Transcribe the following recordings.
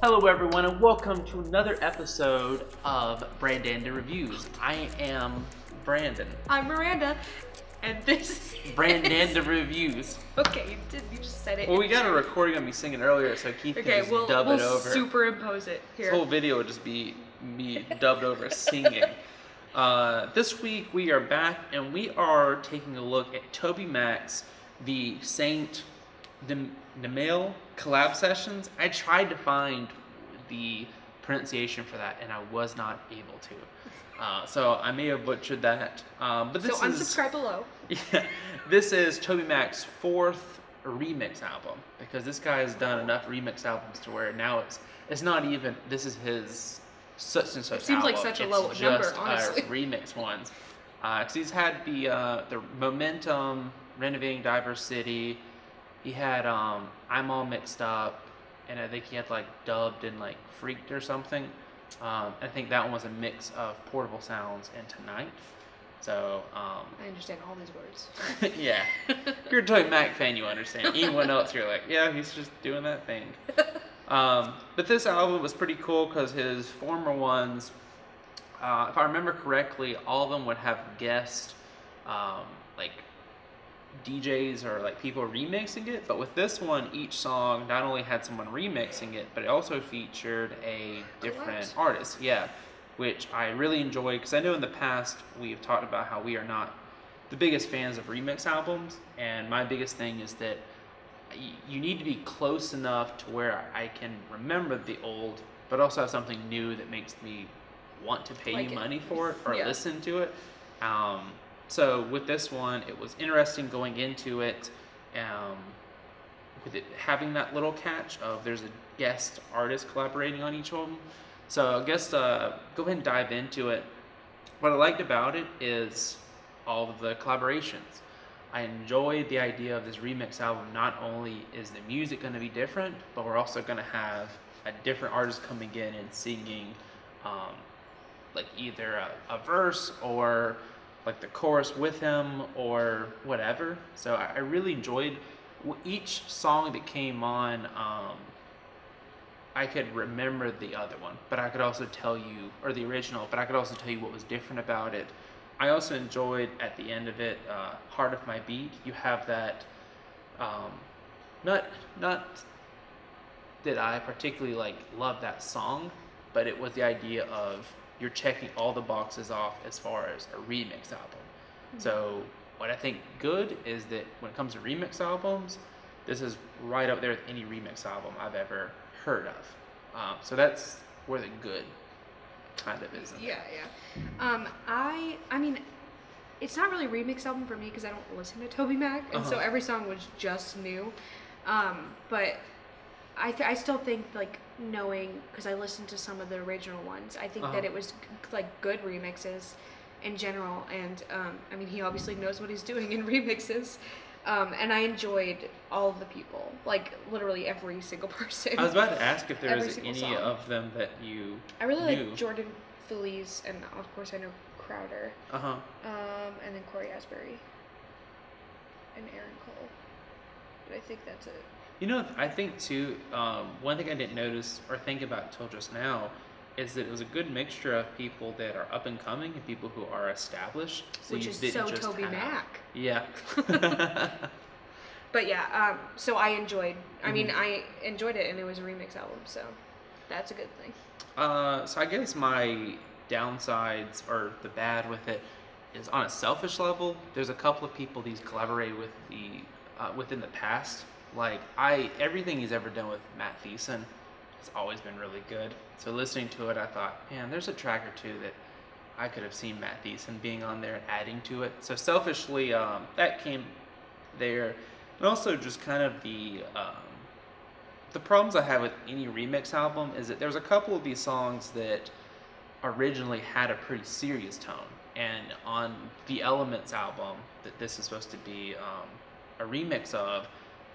Hello everyone and welcome to another episode of Brandanda Reviews. I am Brandon. I'm Miranda, and this Brandanda Reviews. Okay, you just said it. Well, we got a recording of me singing earlier, so Keith can just dub it over. We'll superimpose it here. This whole video would just be me dubbed over singing. This week we are back and we are taking a look at Toby Mac's The Nemele Collab Sessions. I tried to find the pronunciation for that and I was not able to. So I may have butchered that. But this unsubscribe below. Yeah, this is Toby Mac's fourth remix album because this guy has done enough remix albums to where now it's not even, this is his such and such It seems album. like such a It's low number, just, honestly. Remix ones. Because he's had the Momentum, Renovating Diversity. He had I'm All Mixed Up, and I think he had like Dubbed and like Freaked or something. I think that one was a mix of Portable Sounds and Tonight. So I understand all these words. yeah, if you're a Toby Mac fan, you understand. Anyone else, you're like, yeah, he's just doing that thing. But this album was pretty cool because his former ones, if I remember correctly, all of them would have guest like DJs or like people remixing it. But with this one, each song not only had someone remixing it, but it also featured a different artist. Yeah, which I really enjoy because I know in the past we've talked about how we are not the biggest fans of remix albums, and my biggest thing is that you need to be close enough to where I can remember the old, but also have something new that makes me want to pay like you money for it or yeah. listen to it. So with this one, it was interesting going into it, with it having that little catch of there's a guest artist collaborating on each of them. So I guess go ahead and dive into it. What I liked about it is all of the collaborations. I enjoyed the idea of this remix album. Not only is the music going to be different, but we're also going to have a different artist coming in and singing like either a verse or like the chorus with him or whatever. So I really enjoyed each song that came on. I could remember the other one, but I could also tell you, or the original, but I could also tell you what was different about it. I also enjoyed at the end of it, Heart of My Beat. You have that, not that I particularly like love that song, but it was the idea of you're checking all the boxes off as far as a remix album. Mm-hmm. So what I think good is that when it comes to remix albums, this is right up there with any remix album I've ever heard of. So that's where the good kind of is. Yeah. I mean, it's not really a remix album for me because I don't listen to Toby Mac, and so every song was just new. But I still think, like, knowing, because I listened to some of the original ones, I think that it was like good remixes in general, and I mean, he obviously knows what he's doing in remixes. And I enjoyed all of the people, like literally every single person. I was about to ask if there was any song of them that you I really knew. like Jordan Felice, and of course I know Crowder. And then Corey Asbury and Aaron Cole. But I think that's it. You know, I think too, one thing I didn't notice or think about until just now is that it was a good mixture of people that are up and coming and people who are established. So which you is didn't so just Toby have, Mac. Yeah. But yeah, so I enjoyed, I mean, I enjoyed it, and it was a remix album, so that's a good thing. So I guess my downsides or the bad with it is on a selfish level. There's a couple of people he's collaborated with within the past. Like everything he's ever done with Matt Thiessen has always been really good. So listening to it, I thought, man, there's a track or two that I could have seen Matt Thiessen being on there and adding to it. So selfishly, that came there. And also just kind of the problems I have with any remix album is that there's a couple of these songs that originally had a pretty serious tone. And on the Elements album that this is supposed to be a remix of,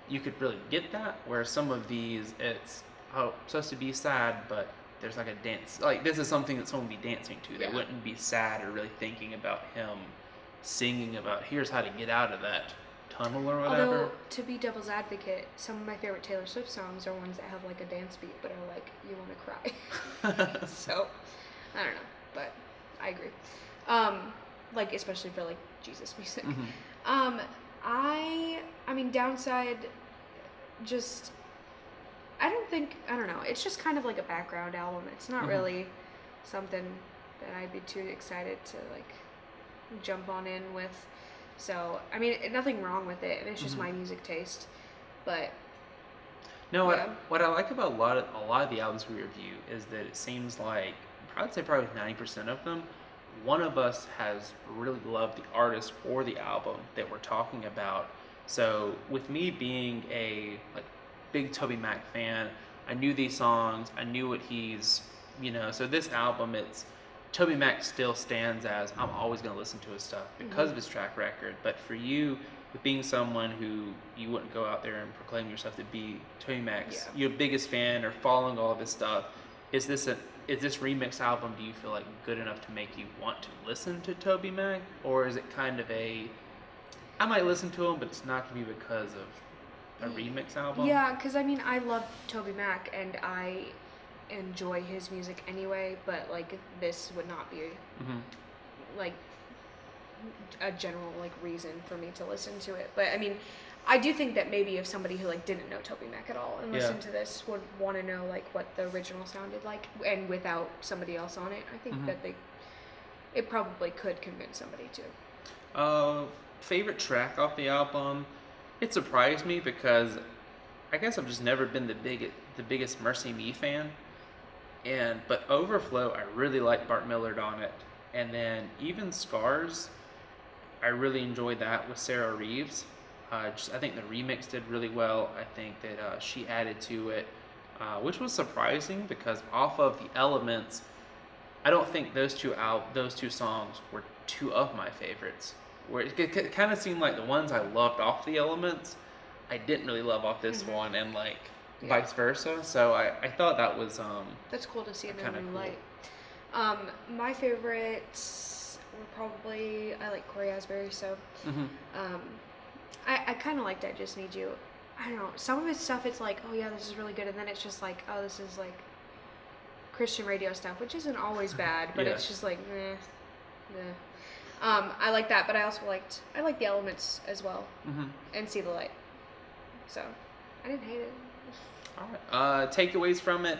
you could really get that, where some of these, it's supposed to be sad, but there's like a dance, like this is something that someone would be dancing to. They wouldn't be sad or really thinking about him singing about here's how to get out of that tunnel or whatever. Although, to be devil's advocate, some of my favorite Taylor Swift songs are ones that have like a dance beat, but are like, you want to cry. So, I don't know, but I agree. Like, especially for like Jesus music. I mean, Downside, just, I don't know, it's just kind of like a background album. It's not really something that I'd be too excited to like jump on in with. So, I mean, nothing wrong with it. It's just my music taste. But no, yeah. what I like about a lot of the albums we review is that it seems like, I'd say probably 90% of them, one of us has really loved the artist or the album that we're talking about. So, with me being a like big Toby Mac fan, I knew these songs, I knew what he's, so this album, it's Toby Mac still stands as, I'm always going to listen to his stuff because of his track record. But for you, with being someone who you wouldn't go out there and proclaim yourself to be Toby Mac's your biggest fan or following all of his stuff, is this remix album, do you feel like good enough to make you want to listen to Toby Mac? Or is it kind of I might listen to him, but it's not going to be because of a remix album? Yeah, because I mean, I love Toby Mac and I enjoy his music anyway, but like this would not be like a general like reason for me to listen to it. But I mean, I do think that maybe if somebody who like didn't know Toby Mac at all and listened to this would want to know like what the original sounded like and without somebody else on it, I think that it probably could convince somebody to. Favorite track off the album? It surprised me because I guess I've just never been the biggest Mercy Me fan. But Overflow, I really like Bart Millard on it. And then even Scars, I really enjoyed that with Sarah Reeves. I think the remix did really well. I think that she added to it, which was surprising because off of The Elements, I don't think those two songs were two of my favorites. Where it kind of seemed like the ones I loved off The Elements, I didn't really love off this one, and like vice versa. So I thought that was that's cool to see it in a new light. My favorites were probably, I like Corey Asbury, so I kind of liked I Just Need You. I don't know, some of his stuff it's like, oh yeah, this is really good, and then it's just like, oh, this is like Christian radio stuff, which isn't always bad, but it's just like I like that, but I also liked The Elements as well, and See the Light, so I didn't hate it. Alright, takeaways from it.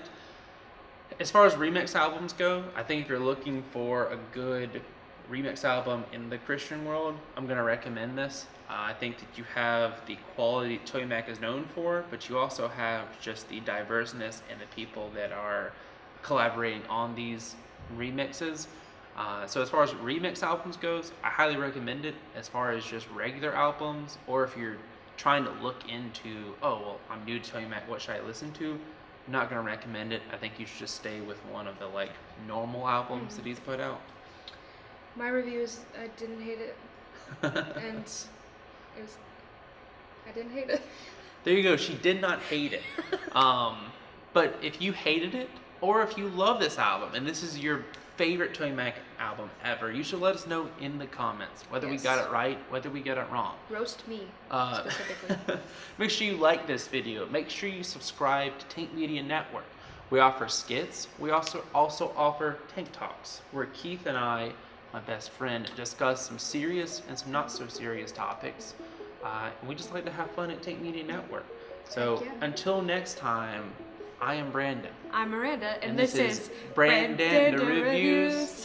As far as remix albums go, I think if you're looking for a good remix album in the Christian world, I'm going to recommend this. I think that you have the quality Toby Mac is known for, but you also have just the diverseness and the people that are collaborating on these remixes. So as far as remix albums goes, I highly recommend it. As far as just regular albums, or if you're trying to look into, oh, well, I'm new to Toby Mac, what should I listen to? I'm not going to recommend it. I think you should just stay with one of the like normal albums that he's put out. My review is I didn't hate it, and I didn't hate it. There you go. She did not hate it. But if you hated it, or if you love this album and this is your favorite Toby Mac album ever, you should let us know in the comments whether we got it right, whether we got it wrong. Roast me specifically. Make sure you like this video. Make sure you subscribe to Tank Media Network. We offer skits. We also offer Tank Talks, where Keith and I, my best friend, discuss some serious and some not so serious topics. And we just like to have fun at Tank Media Network. So until next time, I am Brandon. I'm Miranda, and this is Brandanda Reviews.